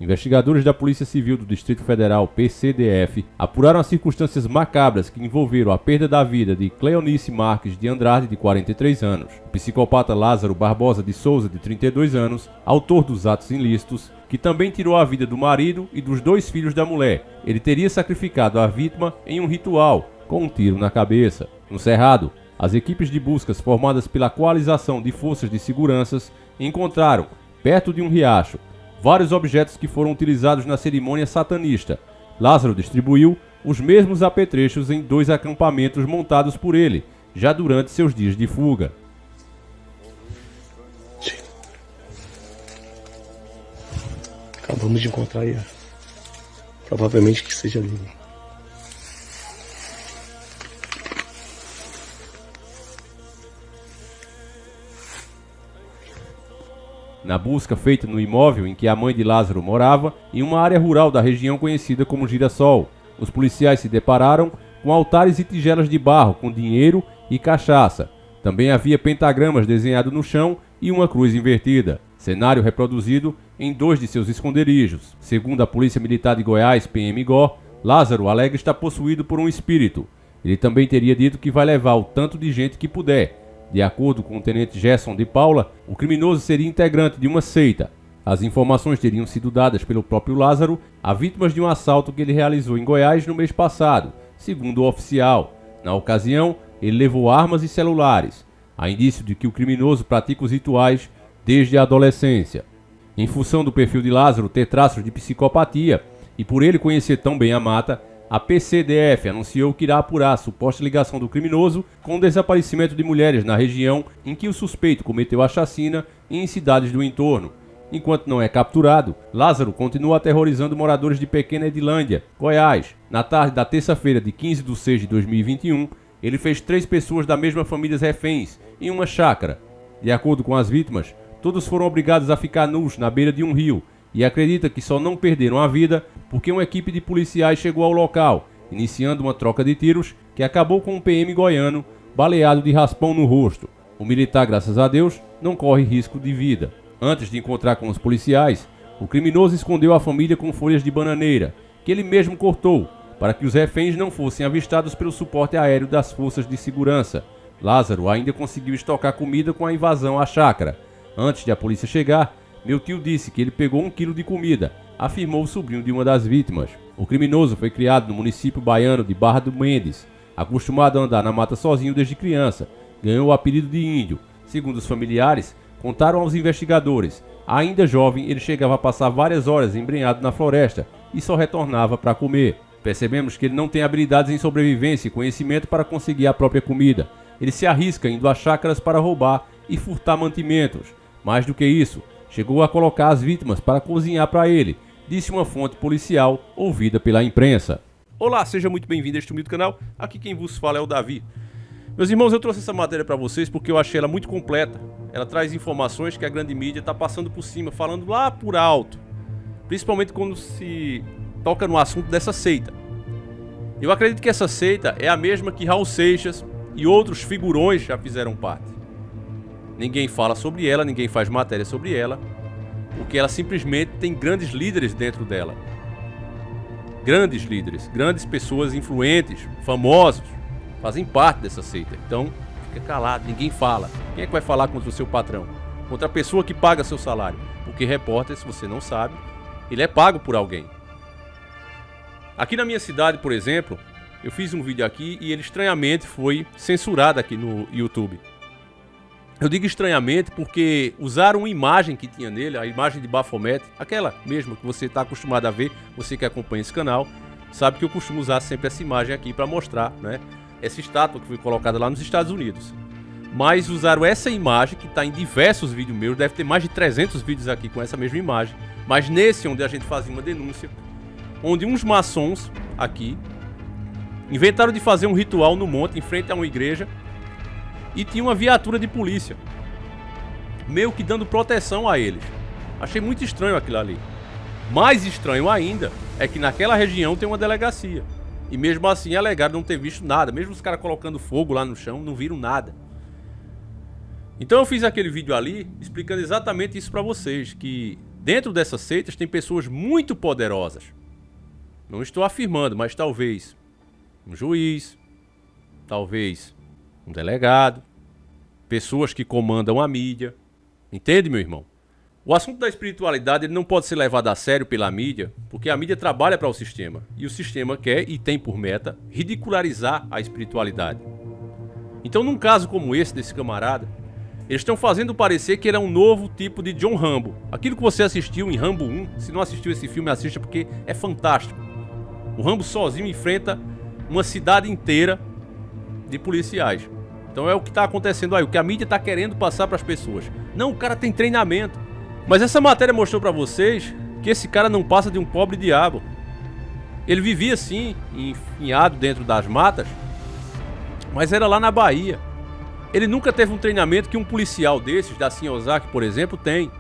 Investigadores da Polícia Civil do Distrito Federal, PCDF, apuraram as circunstâncias macabras que envolveram a perda da vida de Cleonice Marques de Andrade, de 43 anos, o psicopata Lázaro Barbosa de Souza, de 32 anos, autor dos atos ilícitos, que também tirou a vida do marido e dos 2 filhos da mulher. Ele teria sacrificado a vítima em um ritual, com um tiro na cabeça. No Cerrado, as equipes de buscas formadas pela coalização de forças de seguranças encontraram, perto de um riacho, vários objetos que foram utilizados na cerimônia satanista. Lázaro distribuiu os mesmos apetrechos em 2 acampamentos montados por ele, já durante seus dias de fuga. Acabamos de encontrar aí, provavelmente que seja ali. Na busca feita no imóvel em que a mãe de Lázaro morava, em uma área rural da região conhecida como Girassol, os policiais se depararam com altares e tigelas de barro com dinheiro e cachaça. Também havia pentagramas desenhados no chão e uma cruz invertida, cenário reproduzido em 2 de seus esconderijos. Segundo a Polícia Militar de Goiás, PMGO, Lázaro alega estar possuído por um espírito. Ele também teria dito que vai levar o tanto de gente que puder. De acordo com o tenente Gerson de Paula, o criminoso seria integrante de uma seita. As informações teriam sido dadas pelo próprio Lázaro a vítimas de um assalto que ele realizou em Goiás no mês passado, segundo o oficial. Na ocasião, ele levou armas e celulares. Há indício de que o criminoso pratica os rituais desde a adolescência. Em função do perfil de Lázaro ter traços de psicopatia e por ele conhecer tão bem a mata, a PCDF anunciou que irá apurar a suposta ligação do criminoso com o desaparecimento de mulheres na região em que o suspeito cometeu a chacina e em cidades do entorno. Enquanto não é capturado, Lázaro continua aterrorizando moradores de Pequena Edilândia, Goiás. Na tarde da terça-feira de 15/6/2021, ele fez 3 pessoas da mesma família reféns em uma chácara. De acordo com as vítimas, todos foram obrigados a ficar nus na beira de um rio e acredita que só não perderam a vida porque uma equipe de policiais chegou ao local, iniciando uma troca de tiros que acabou com um PM goiano baleado de raspão no rosto. O militar, graças a Deus, não corre risco de vida. Antes de encontrar com os policiais, o criminoso escondeu a família com folhas de bananeira, que ele mesmo cortou, para que os reféns não fossem avistados pelo suporte aéreo das forças de segurança. Lázaro ainda conseguiu estocar comida com a invasão à chácara. Antes de a polícia chegar, meu tio disse que ele pegou 1 quilo de comida, afirmou o sobrinho de uma das vítimas. O criminoso foi criado no município baiano de Barra do Mendes, acostumado a andar na mata sozinho desde criança, ganhou o apelido de Índio. Segundo os familiares, contaram aos investigadores, ainda jovem ele chegava a passar várias horas embrenhado na floresta e só retornava para comer. Percebemos que ele não tem habilidades em sobrevivência e conhecimento para conseguir a própria comida. Ele se arrisca indo a chácaras para roubar e furtar mantimentos. Mais do que isso, chegou a colocar as vítimas para cozinhar para ele, disse uma fonte policial ouvida pela imprensa. Olá, seja muito bem-vindo a este humilde canal. Aqui quem vos fala é o Davi. Meus irmãos, eu trouxe essa matéria para vocês porque eu achei ela muito completa. Ela traz informações que a grande mídia está passando por cima, falando lá por alto. Principalmente quando se toca no assunto dessa seita. Eu acredito que essa seita é a mesma que Raul Seixas e outros figurões já fizeram parte. Ninguém fala sobre ela, ninguém faz matéria sobre ela, porque ela simplesmente tem grandes líderes dentro dela. Grandes líderes, grandes pessoas influentes, famosos, fazem parte dessa seita. Então, fica calado, ninguém fala. Quem é que vai falar contra o seu patrão? Contra a pessoa que paga seu salário? Porque repórter, se você não sabe, ele é pago por alguém. Aqui na minha cidade, por exemplo, eu fiz um vídeo aqui e ele estranhamente foi censurado aqui no YouTube. Eu digo estranhamente porque usaram uma imagem que tinha nele, a imagem de Baphomet, aquela mesma que você está acostumado a ver, você que acompanha esse canal, sabe que eu costumo usar sempre essa imagem aqui para mostrar, né, essa estátua que foi colocada lá nos Estados Unidos. Mas usaram essa imagem que está em diversos vídeos meus, deve ter mais de 300 vídeos aqui com essa mesma imagem. Mas nesse onde a gente fazia uma denúncia, onde uns maçons aqui inventaram de fazer um ritual no monte em frente a uma igreja e tinha uma viatura de polícia, meio que dando proteção a eles. Achei muito estranho aquilo ali. Mais estranho ainda é que naquela região tem uma delegacia. E mesmo assim alegaram não ter visto nada. Mesmo os caras colocando fogo lá no chão, não viram nada. Então eu fiz aquele vídeo ali explicando exatamente isso pra vocês. Que Dentro dessas seitas tem pessoas muito poderosas. Não estou afirmando, mas talvez um juiz, talvez um delegado, pessoas que comandam a mídia. Entende, meu irmão? O assunto da espiritualidade ele não pode ser levado a sério pela mídia, porque a mídia trabalha para o sistema. E o sistema quer e tem por meta ridicularizar a espiritualidade. Então, num caso como esse, desse camarada, eles estão fazendo parecer que ele é um novo tipo de John Rambo. Aquilo que você assistiu em Rambo 1, se não assistiu esse filme, assista porque é fantástico. O Rambo sozinho enfrenta uma cidade inteira de policiais. Então é o que está acontecendo aí, o que a mídia está querendo passar para as pessoas. Não, o cara tem treinamento. Mas essa matéria mostrou para vocês que esse cara não passa de um pobre diabo. Ele vivia assim, enfiado dentro das matas, mas era lá na Bahia. Ele nunca teve um treinamento que um policial desses, da Sim Ozaki, por exemplo, tem.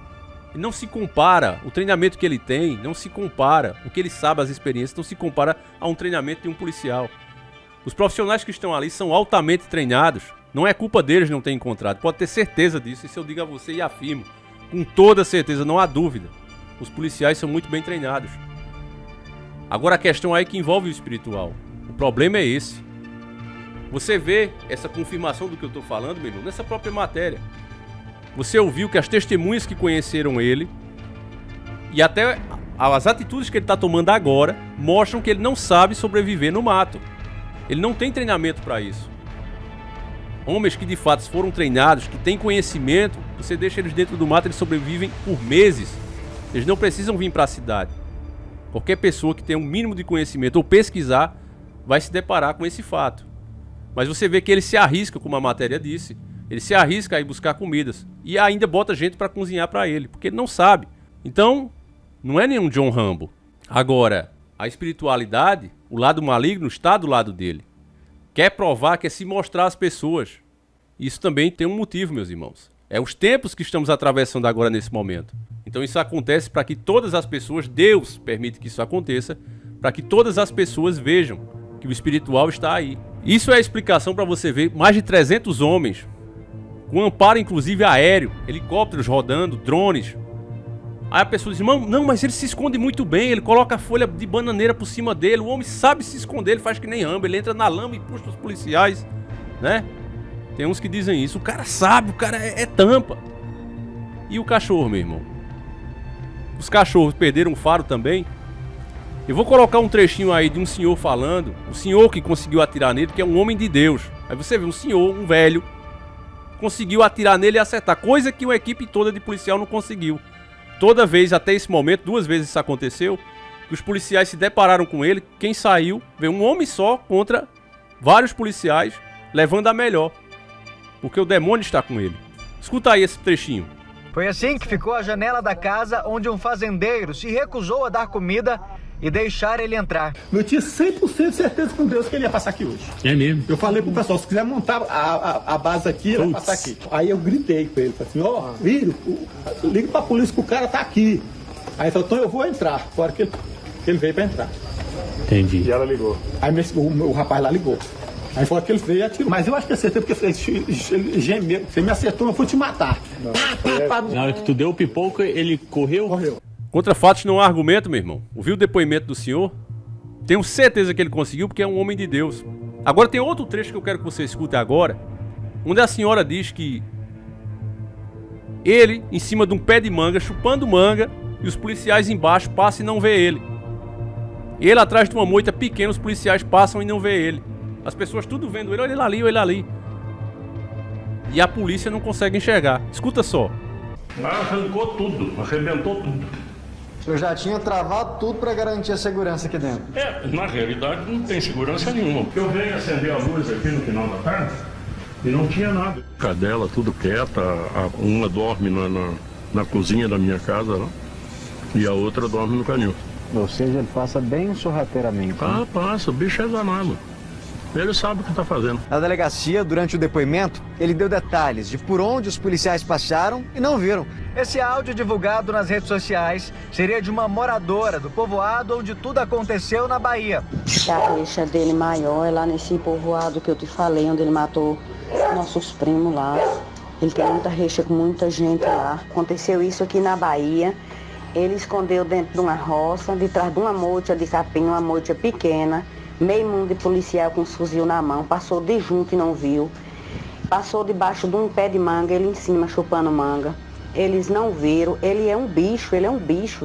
E não se compara, o treinamento que ele tem, não se compara, o que ele sabe, as experiências, não se compara a um treinamento de um policial. Os profissionais que estão ali são altamente treinados. Não é culpa deles não ter encontrado, pode ter certeza disso, isso eu digo a você e afirmo. Com toda certeza, não há dúvida. Os policiais são muito bem treinados. Agora a questão aí que envolve o espiritual. O problema é esse. Você vê essa confirmação do que eu estou falando, meu irmão, nessa própria matéria. Você ouviu que as testemunhas que conheceram ele e até as atitudes que ele está tomando agora mostram que ele não sabe sobreviver no mato. Ele não tem treinamento para isso. Homens que de fato foram treinados, que têm conhecimento, você deixa eles dentro do mato, eles sobrevivem por meses. Eles não precisam vir para a cidade. Qualquer pessoa que tenha um mínimo de conhecimento ou pesquisar vai se deparar com esse fato. Mas você vê que ele se arrisca, como a matéria disse, ele se arrisca a ir buscar comidas e ainda bota gente para cozinhar para ele, porque ele não sabe. Então, não é nenhum John Rambo. Agora, a espiritualidade, o lado maligno está do lado dele. Quer provar, quer se mostrar às pessoas. Isso também tem um motivo, meus irmãos. É os tempos que estamos atravessando agora nesse momento. Então isso acontece para que todas as pessoas, Deus permite que isso aconteça, para que todas as pessoas vejam que o espiritual está aí. Isso é a explicação para você ver mais de 300 homens, com amparo inclusive aéreo, helicópteros rodando, drones. Aí a pessoa diz, não, mas ele se esconde muito bem, ele coloca a folha de bananeira por cima dele, o homem sabe se esconder, ele faz que nem Rambo, ele entra na lama e puxa os policiais, né? Tem uns que dizem isso, o cara sabe, o cara é tampa. E o cachorro, meu irmão? Os cachorros perderam o faro também? Eu vou colocar um trechinho aí de um senhor falando, o senhor que conseguiu atirar nele, que é um homem de Deus. Aí você vê um senhor, um velho, conseguiu atirar nele e acertar, coisa que uma equipe toda de policial não conseguiu. Toda vez, até esse momento, 2 vezes isso aconteceu, que os policiais se depararam com ele, quem saiu, veio um homem só contra vários policiais, levando a melhor, porque o demônio está com ele. Escuta aí esse trechinho. Foi assim que ficou a janela da casa onde um fazendeiro se recusou a dar comida e deixar ele entrar. Eu tinha 100% de certeza com Deus que ele ia passar aqui hoje. É mesmo? Eu falei pro pessoal, se quiser montar a base aqui, ele vai passar aqui. Aí eu gritei com ele, falei assim, Vírio, liga pra polícia que o cara tá aqui. Aí ele falou, então eu vou entrar, fora que ele veio pra entrar. Entendi. E ela ligou? Aí o rapaz lá ligou. Aí falou que ele veio e atirou. Mas eu acho que acertei, porque ele gemeu. Você me acertou, eu fui te matar. Na hora que tu deu o pipoco, ele correu? Correu. Contra fatos não há argumento, meu irmão. Ouviu o depoimento do senhor? Tenho certeza que ele conseguiu porque é um homem de Deus. Agora tem outro trecho que eu quero que você escute agora, onde a senhora diz que ele, em cima de um pé de manga, chupando manga, e os policiais embaixo passam e não vê ele. Ele atrás de uma moita pequena, os policiais passam e não vê ele. As pessoas tudo vendo ele, olha ele ali, olha ele ali. E a polícia não consegue enxergar. Escuta só. Arrancou tudo, arrebentou tudo. O senhor já tinha travado tudo para garantir a segurança aqui dentro? Na realidade não tem segurança nenhuma. Eu venho acender a luz aqui no final da tarde e não tinha nada. Cadela tudo quieta, uma dorme na cozinha da minha casa, né? E a outra dorme no canil. Ou seja, ele passa bem sorrateiramente. Ah, passa, o bicho é danado. Ele sabe o que está fazendo. Na delegacia, durante o depoimento, ele deu detalhes de por onde os policiais passaram e não viram. Esse áudio divulgado nas redes sociais seria de uma moradora do povoado onde tudo aconteceu na Bahia. A rixa dele maior é lá nesse povoado que eu te falei, onde ele matou nossos primos lá. Ele tem muita rixa com muita gente lá. Aconteceu isso aqui na Bahia Ele escondeu dentro de uma roça, de trás de uma moita de capim, uma moita pequena, meio mundo de policial com um fuzil na mão, passou de junto e não viu. Passou debaixo de um pé de manga, ele em cima chupando manga. Eles não viram, ele é um bicho.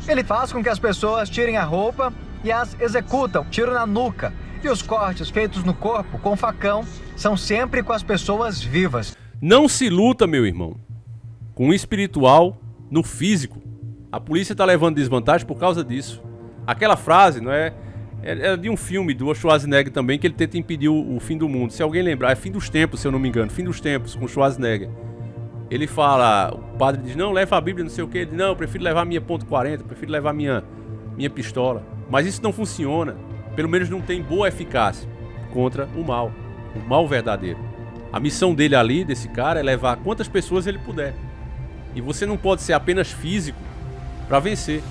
Ele faz com que as pessoas tirem a roupa e as executam, tiro na nuca. E os cortes feitos no corpo com facão são sempre com as pessoas vivas. Não se luta, meu irmão, com o espiritual no físico. A polícia tá levando desvantagem por causa disso. Aquela frase, não é? É de um filme do Schwarzenegger também, que ele tenta impedir o fim do mundo. Se alguém lembrar, é Fim dos Tempos, se eu não me engano. Fim dos Tempos, com Schwarzenegger. Ele fala, o padre diz, não, leva a Bíblia, não sei o que. Ele diz, não, eu prefiro levar a minha .40, prefiro levar a minha pistola. Mas isso não funciona. Pelo menos não tem boa eficácia contra o mal verdadeiro. A missão dele ali, desse cara, é levar quantas pessoas ele puder. E você não pode ser apenas físico para vencer.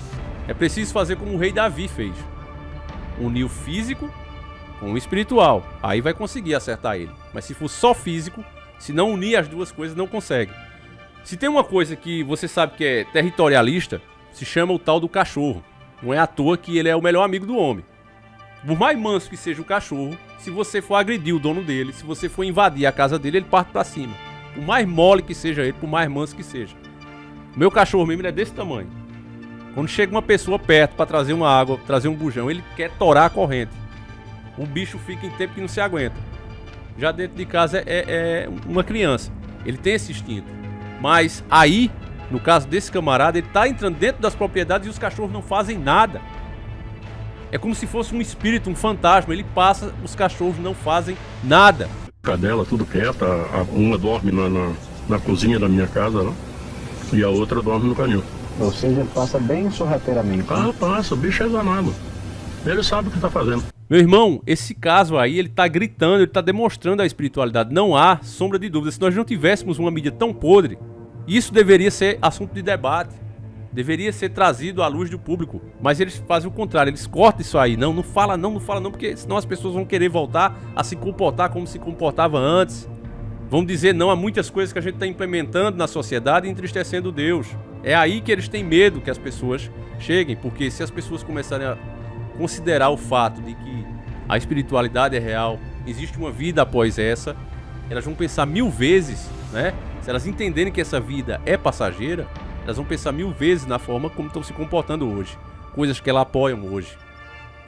É preciso fazer como o rei Davi fez. Unir o físico com o espiritual. Aí vai conseguir acertar ele. Mas se for só físico, se não unir as duas coisas, não consegue. Se tem uma coisa que você sabe que é territorialista, se chama o tal do cachorro. Não é à toa que ele é o melhor amigo do homem. Por mais manso que seja o cachorro, se você for agredir o dono dele, se você for invadir a casa dele, ele parte pra cima. Por mais mole que seja ele, por mais manso que seja. O meu cachorro mesmo, ele é desse tamanho. Quando chega uma pessoa perto pra trazer uma água, trazer um bujão, ele quer torar a corrente. O bicho fica em tempo que não se aguenta. Já dentro de casa é uma criança. Ele tem esse instinto. Mas aí, no caso desse camarada, ele tá entrando dentro das propriedades e os cachorros não fazem nada. É como se fosse um espírito, um fantasma. Ele passa, os cachorros não fazem nada. Cadela, tudo quieta. Uma dorme na cozinha da minha casa, né? E a outra dorme no canil. Ou seja, passa bem sorrateiramente. Ah, passa, o bicho é danado. Ele sabe o que tá fazendo. Meu irmão, esse caso aí, ele tá gritando, ele tá demonstrando a espiritualidade. Não há sombra de dúvida. Se nós não tivéssemos uma mídia tão podre, isso deveria ser assunto de debate. Deveria ser trazido à luz do público. Mas eles fazem o contrário, eles cortam isso aí. Não fala não, porque senão as pessoas vão querer voltar a se comportar como se comportava antes. Vão dizer não a muitas coisas que a gente está implementando na sociedade e entristecendo Deus. É aí que eles têm medo que as pessoas cheguem, porque se as pessoas começarem a considerar o fato de que a espiritualidade é real, existe uma vida após essa, elas vão pensar 1000 vezes, né? Se elas entenderem que essa vida é passageira, elas vão pensar 1000 vezes na forma como estão se comportando hoje. Coisas que elas apoiam hoje.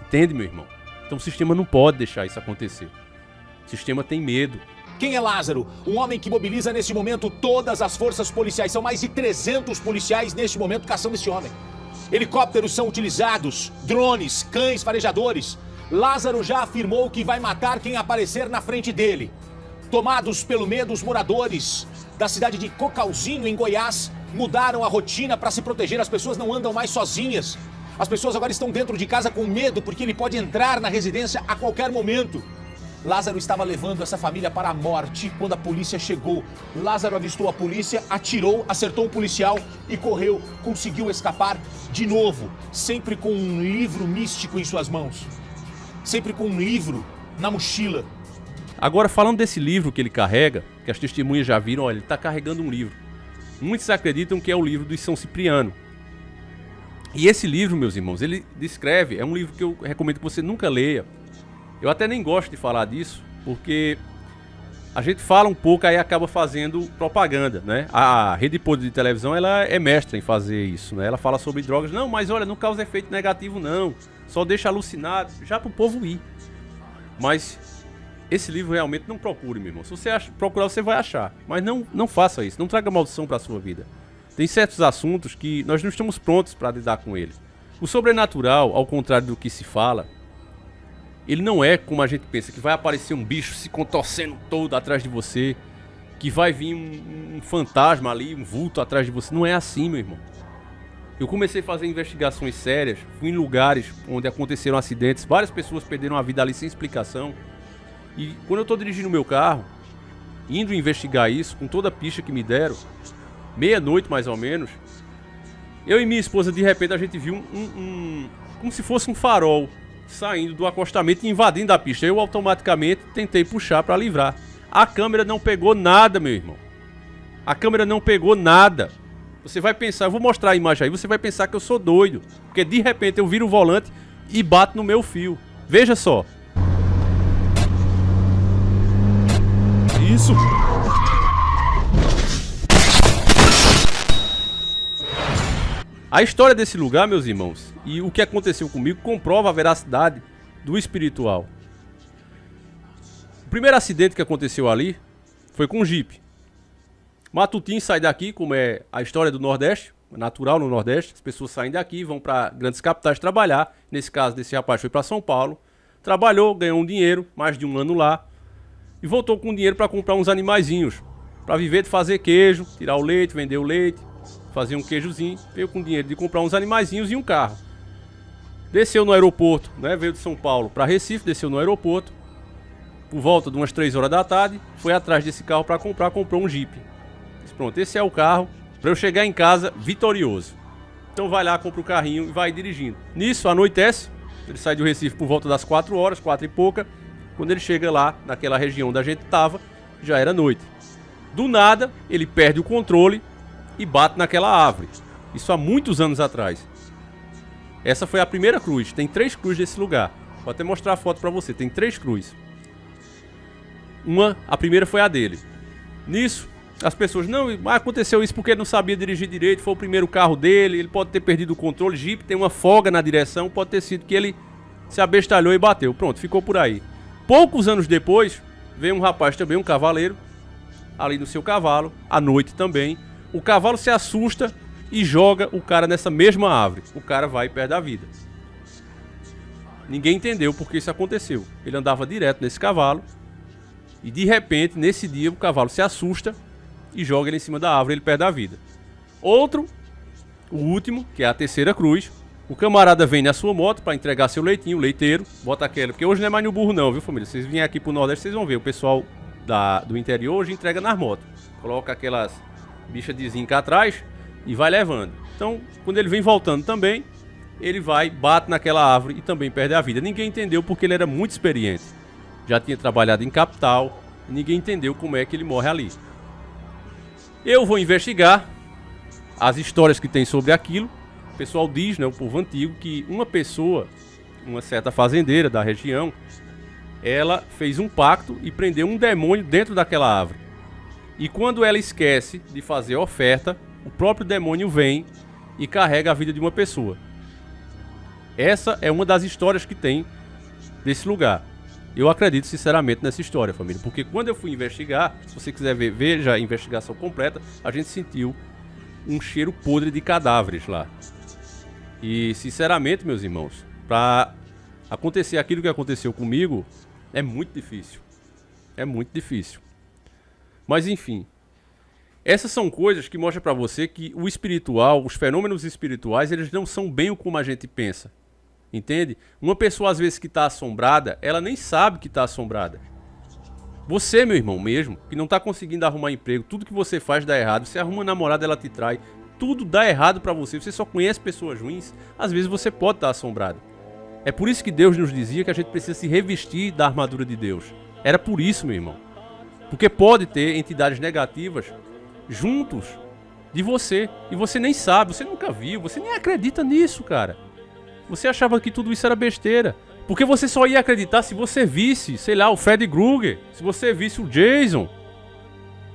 Entende, meu irmão? Então o sistema não pode deixar isso acontecer. O sistema tem medo. Quem é Lázaro? Um homem que mobiliza neste momento todas as forças policiais. São mais de 300 policiais neste momento caçando esse homem. Helicópteros são utilizados, drones, cães farejadores. Lázaro já afirmou que vai matar quem aparecer na frente dele. Tomados pelo medo, os moradores da cidade de Cocalzinho, em Goiás, mudaram a rotina para se proteger. As pessoas não andam mais sozinhas. As pessoas agora estão dentro de casa com medo porque ele pode entrar na residência a qualquer momento. Lázaro estava levando essa família para a morte quando a polícia chegou. Lázaro avistou a polícia, atirou, acertou um policial e correu. Conseguiu escapar de novo, sempre com um livro místico em suas mãos. Sempre com um livro na mochila. Agora, falando desse livro que ele carrega, que as testemunhas já viram, olha, ele está carregando um livro. Muitos acreditam que é o livro de São Cipriano. E esse livro, meus irmãos, ele descreve, é um livro que eu recomendo que você nunca leia. Eu até nem gosto de falar disso, porque a gente fala um pouco aí acaba fazendo propaganda, né? A rede podre de televisão, ela é mestra em fazer isso, né? Ela fala sobre drogas, não, mas olha, não causa efeito negativo não, só deixa alucinado, já pro povo ir. Mas esse livro realmente não procure, meu irmão. Se você procurar, você vai achar, mas não faça isso, não traga maldição pra sua vida. Tem certos assuntos que nós não estamos prontos para lidar com eles. O sobrenatural, ao contrário do que se fala, ele não é como a gente pensa, que vai aparecer um bicho se contorcendo todo atrás de você, que vai vir um fantasma ali, um vulto atrás de você. Não é assim, meu irmão. Eu comecei a fazer investigações sérias, fui em lugares onde aconteceram acidentes, várias pessoas perderam a vida ali sem explicação. E quando eu estou dirigindo o meu carro, indo investigar isso, com toda a pista que me deram, meia-noite mais ou menos, eu e minha esposa, de repente, a gente viu como se fosse um farol saindo do acostamento e invadindo a pista. Eu automaticamente tentei puxar para livrar. A câmera não pegou nada, meu irmão. A câmera não pegou nada. Você vai pensar, eu vou mostrar a imagem aí, você vai pensar que eu sou doido. Porque de repente eu viro o volante e bato no meu fio. Veja só. Isso. A história desse lugar, meus irmãos, e o que aconteceu comigo comprova a veracidade do espiritual. O primeiro acidente que aconteceu ali foi com um Jeep. Matutinho sai daqui, como é a história do Nordeste, natural no Nordeste. As pessoas saem daqui, vão para grandes capitais trabalhar. Nesse caso, desse rapaz foi para São Paulo. Trabalhou, ganhou um dinheiro, mais de um ano lá. E voltou com dinheiro para comprar uns animaizinhos. Para viver de fazer queijo, tirar o leite, vender o leite, fazer um queijozinho. Veio com dinheiro de comprar uns animaizinhos e um carro. Desceu no aeroporto, né? Veio de São Paulo para Recife, desceu no aeroporto. Por volta de umas 3 horas da tarde, foi atrás desse carro para comprar, comprou um Jeep. Disse, pronto, esse é o carro para eu chegar em casa vitorioso. Então vai lá, compra o carrinho e vai dirigindo. Nisso, anoitece, ele sai do Recife por volta das 4 horas, 4 e pouca. Quando ele chega lá, naquela região onde a gente tava, já era noite. Do nada, ele perde o controle e bate naquela árvore. Isso há muitos anos atrás. Essa foi a primeira cruz. Tem 3 cruzes nesse lugar. Vou até mostrar a foto para você. Tem 3 cruzes. A primeira foi a dele. Nisso, as pessoas, não, aconteceu isso porque ele não sabia dirigir direito, foi o primeiro carro dele, ele pode ter perdido o controle, Jeep tem uma folga na direção, pode ter sido que ele se abestalhou e bateu. Pronto, ficou por aí. Poucos anos depois, veio um rapaz também, um cavaleiro, ali no seu cavalo, à noite também. O cavalo se assusta e joga o cara nessa mesma árvore. O cara vai e perde a vida. Ninguém entendeu por que isso aconteceu. Ele andava direto nesse cavalo e de repente, nesse dia, o cavalo se assusta e joga ele em cima da árvore, ele perde a vida. Outro, o último, que é a terceira cruz, o camarada vem na sua moto para entregar seu leitinho, o leiteiro, bota aquela, porque hoje não é mais no burro não, viu família? Vocês vêm aqui pro Nordeste, vocês vão ver, o pessoal do interior hoje entrega nas motos. Coloca aquelas bichas de zinco atrás e vai levando. Então, quando ele vem voltando também, ele vai, bate naquela árvore e também perde a vida. Ninguém entendeu porque ele era muito experiente. Já tinha trabalhado em capital, e ninguém entendeu como é que ele morre ali. Eu vou investigar as histórias que tem sobre aquilo. O pessoal diz, né, o povo antigo, que uma pessoa, uma certa fazendeira da região, ela fez um pacto e prendeu um demônio dentro daquela árvore. E quando ela esquece de fazer a oferta, o próprio demônio vem e carrega a vida de uma pessoa. Essa é uma das histórias que tem desse lugar. Eu acredito sinceramente nessa história, família, porque quando eu fui investigar, se você quiser ver, veja a investigação completa, a gente sentiu um cheiro podre de cadáveres lá. E sinceramente, meus irmãos, para acontecer aquilo que aconteceu comigo, é muito difícil. É muito difícil. Mas enfim, essas são coisas que mostram para você que o espiritual, os fenômenos espirituais, eles não são bem como a gente pensa. Entende? Uma pessoa às vezes que está assombrada, ela nem sabe que está assombrada. Você, meu irmão, mesmo, que não está conseguindo arrumar emprego, tudo que você faz dá errado, você arruma uma namorada, ela te trai, tudo dá errado para você, você só conhece pessoas ruins, às vezes você pode estar assombrado. É por isso que Deus nos dizia que a gente precisa se revestir da armadura de Deus. Era por isso, meu irmão. Porque pode ter entidades negativas juntos de você, e você nem sabe, você nunca viu, você nem acredita nisso, cara. Você achava que tudo isso era besteira. Porque você só ia acreditar se você visse, sei lá, o Freddy Krueger. Se você visse o Jason.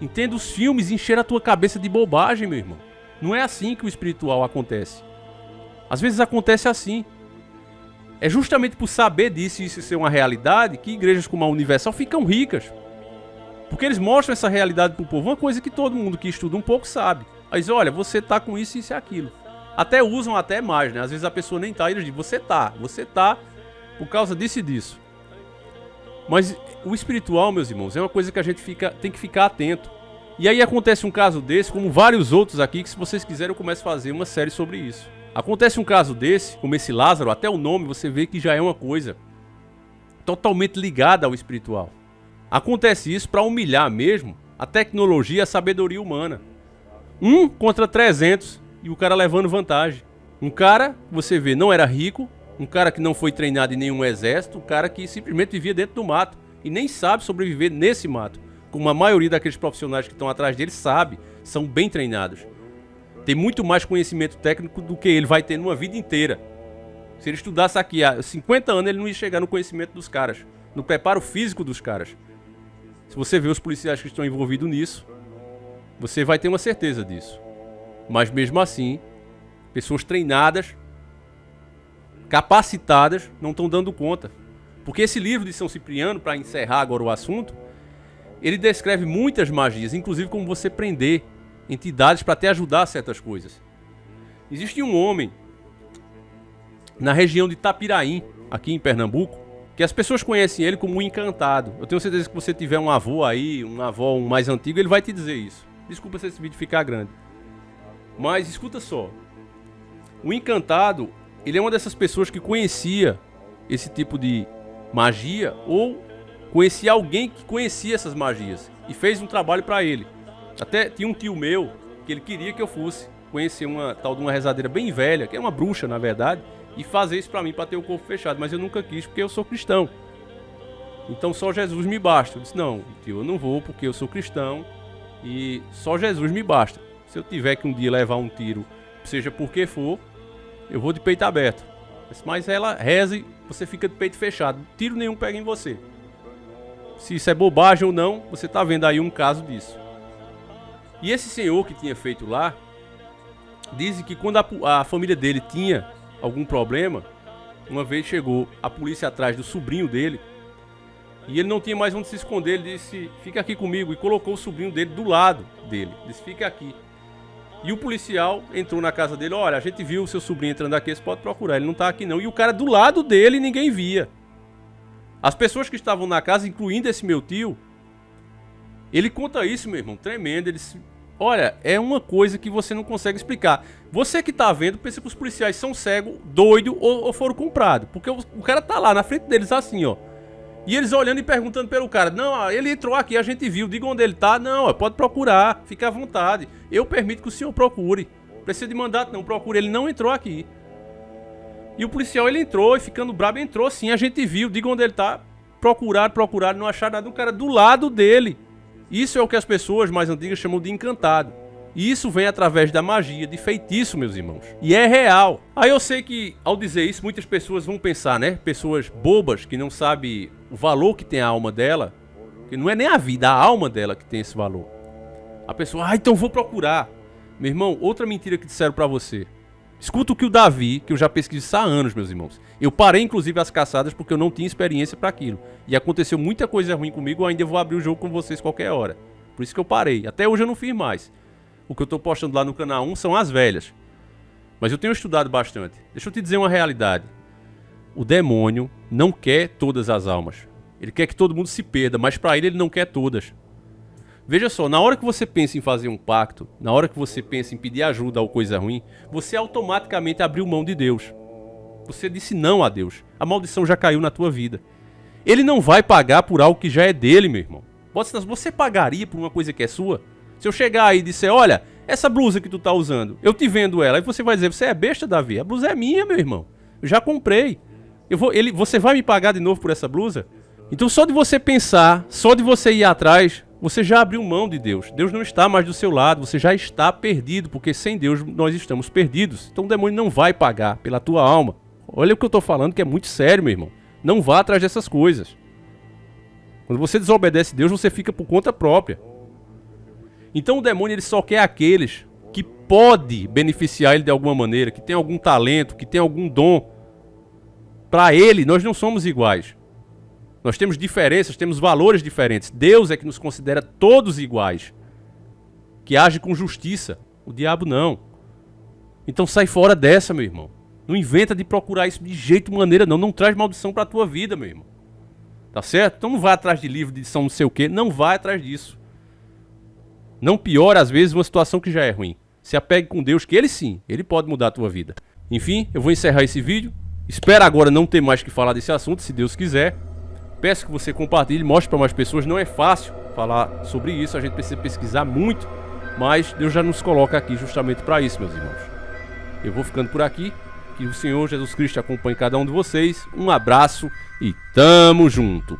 Entenda, os filmes encheram a tua cabeça de bobagem, meu irmão. Não é assim que o espiritual acontece. Às vezes acontece assim. É justamente por saber disso e isso ser uma realidade que igrejas como a Universal ficam ricas. Porque eles mostram essa realidade pro povo. Uma coisa que todo mundo que estuda um pouco sabe. Mas olha, você tá com isso, isso e aquilo. Até usam até mais, né? Às vezes a pessoa nem tá, e eles dizem, você tá por causa disso e disso. Mas o espiritual, meus irmãos, é uma coisa que a gente tem que ficar atento. E aí acontece um caso desse, como vários outros aqui, que se vocês quiserem eu começo a fazer uma série sobre isso. Acontece um caso desse, como esse Lázaro, até o nome você vê que já é uma coisa totalmente ligada ao espiritual. Acontece isso para humilhar mesmo a tecnologia e a sabedoria humana. 1 contra 300 e o cara levando vantagem. Um cara, você vê, não era rico, um cara que não foi treinado em nenhum exército, um cara que simplesmente vivia dentro do mato e nem sabe sobreviver nesse mato. Como a maioria daqueles profissionais que estão atrás dele sabe, são bem treinados. tem muito mais conhecimento técnico do que ele vai ter numa vida inteira. Se ele estudasse aqui há 50 anos, ele não ia chegar no conhecimento dos caras, no preparo físico dos caras. Se você vê os policiais que estão envolvidos nisso, você vai ter uma certeza disso. Mas mesmo assim, pessoas treinadas, capacitadas, não estão dando conta. Porque esse livro de São Cipriano, para encerrar agora o assunto, ele descreve muitas magias, inclusive como você prender entidades para te ajudar a certas coisas. Existe um homem na região de Itapiraí, aqui em Pernambuco, que as pessoas conhecem ele como um encantado. Eu tenho certeza que você tiver um avô aí, um avô mais antigo, ele vai te dizer isso. Desculpa se esse vídeo ficar grande. Mas escuta só. O encantado, ele é uma dessas pessoas que conhecia esse tipo de magia ou conhecia alguém que conhecia essas magias e fez um trabalho para ele. Até tinha um tio meu que ele queria que eu fosse conhecer uma tal de uma rezadeira bem velha, que é uma bruxa na verdade, e fazer isso pra mim, pra ter o corpo fechado. Mas eu nunca quis, porque eu sou cristão. Então só Jesus me basta. Eu disse, não, tio, eu não vou, porque eu sou cristão e só Jesus me basta. Se eu tiver que um dia levar um tiro, seja por que for, eu vou de peito aberto. Mas ela reza e você fica de peito fechado. Tiro nenhum pega em você. Se isso é bobagem ou não, você tá vendo aí um caso disso. E esse senhor que tinha feito lá, dizem que quando a família dele tinha algum problema, uma vez chegou a polícia atrás do sobrinho dele e ele não tinha mais onde se esconder. Ele disse, fica aqui comigo, e colocou o sobrinho dele do lado dele. Disse, fica aqui. E o policial entrou na casa dele, olha, a gente viu o seu sobrinho entrando aqui, você pode procurar, ele não tá aqui não. E o cara do lado dele, ninguém via. As pessoas que estavam na casa, incluindo esse meu tio, ele conta isso, meu irmão, tremendo. Ele disse, olha, é uma coisa que você não consegue explicar. Você que tá vendo, pensa que os policiais são cegos, doidos ou foram comprados. Porque o cara tá lá na frente deles assim, ó. E eles olhando e perguntando pelo cara. Não, ele entrou aqui, a gente viu. Diga onde ele tá. Não, pode procurar, fica à vontade. Eu permito que o senhor procure. Precisa de mandato, não, procure. Ele não entrou aqui. E o policial, ele entrou e ficando brabo, entrou sim, a gente viu. Diga onde ele tá. Procuraram, não acharam nada. O cara do lado dele. Isso é o que as pessoas mais antigas chamam de encantado. E isso vem através da magia, de feitiço, meus irmãos. E é real. Aí eu sei que, ao dizer isso, muitas pessoas vão pensar, né? Pessoas bobas, que não sabem o valor que tem a alma dela. Que não é nem a vida, a alma dela que tem esse valor. A pessoa, então vou procurar. Meu irmão, outra mentira que disseram pra você. Escuta o que o Davi, que eu já pesquiso isso há anos, meus irmãos. Eu parei, inclusive, as caçadas porque eu não tinha experiência para aquilo. E aconteceu muita coisa ruim comigo, eu ainda vou abrir o jogo com vocês qualquer hora. Por isso que eu parei. Até hoje eu não fiz mais. O que eu tô postando lá no canal 1 são as velhas. Mas eu tenho estudado bastante. Deixa eu te dizer uma realidade. O demônio não quer todas as almas. Ele quer que todo mundo se perda, mas para ele não quer todas. Veja só, na hora que você pensa em fazer um pacto, na hora que você pensa em pedir ajuda ou coisa ruim, você automaticamente abriu mão de Deus. Você disse não a Deus. A maldição já caiu na tua vida. Ele não vai pagar por algo que já é dele, meu irmão. Você pagaria por uma coisa que é sua? Se eu chegar aí e disser, olha, essa blusa que tu tá usando, eu te vendo ela, e você vai dizer, você é besta, Davi? A blusa é minha, meu irmão. Eu já comprei. Você vai me pagar de novo por essa blusa? Então só de você pensar, só de você ir atrás, você já abriu mão de Deus. Deus não está mais do seu lado, você já está perdido, porque sem Deus nós estamos perdidos. Então o demônio não vai pagar pela tua alma. Olha o que eu tô falando, que é muito sério, meu irmão. Não vá atrás dessas coisas. Quando você desobedece a Deus, você fica por conta própria. Então o demônio ele só quer aqueles que pode beneficiar ele de alguma maneira, que tem algum talento, que tem algum dom. Para ele, nós não somos iguais. Nós temos diferenças, temos valores diferentes. Deus é que nos considera todos iguais. Que age com justiça. O diabo não. Então sai fora dessa, meu irmão. Não inventa de procurar isso de jeito maneira, não. Não traz maldição para a tua vida, meu irmão. Tá certo? Então não vai atrás de livro de São não sei o quê. Não vai atrás disso. Não piora, às vezes, uma situação que já é ruim. Se apegue com Deus, que ele sim, ele pode mudar a tua vida. Enfim, eu vou encerrar esse vídeo. Espero agora não ter mais que falar desse assunto, se Deus quiser. Peço que você compartilhe, mostre para mais pessoas. Não é fácil falar sobre isso, a gente precisa pesquisar muito. Mas Deus já nos coloca aqui justamente para isso, meus irmãos. Eu vou ficando por aqui. Que o Senhor Jesus Cristo acompanhe cada um de vocês. Um abraço e tamo junto.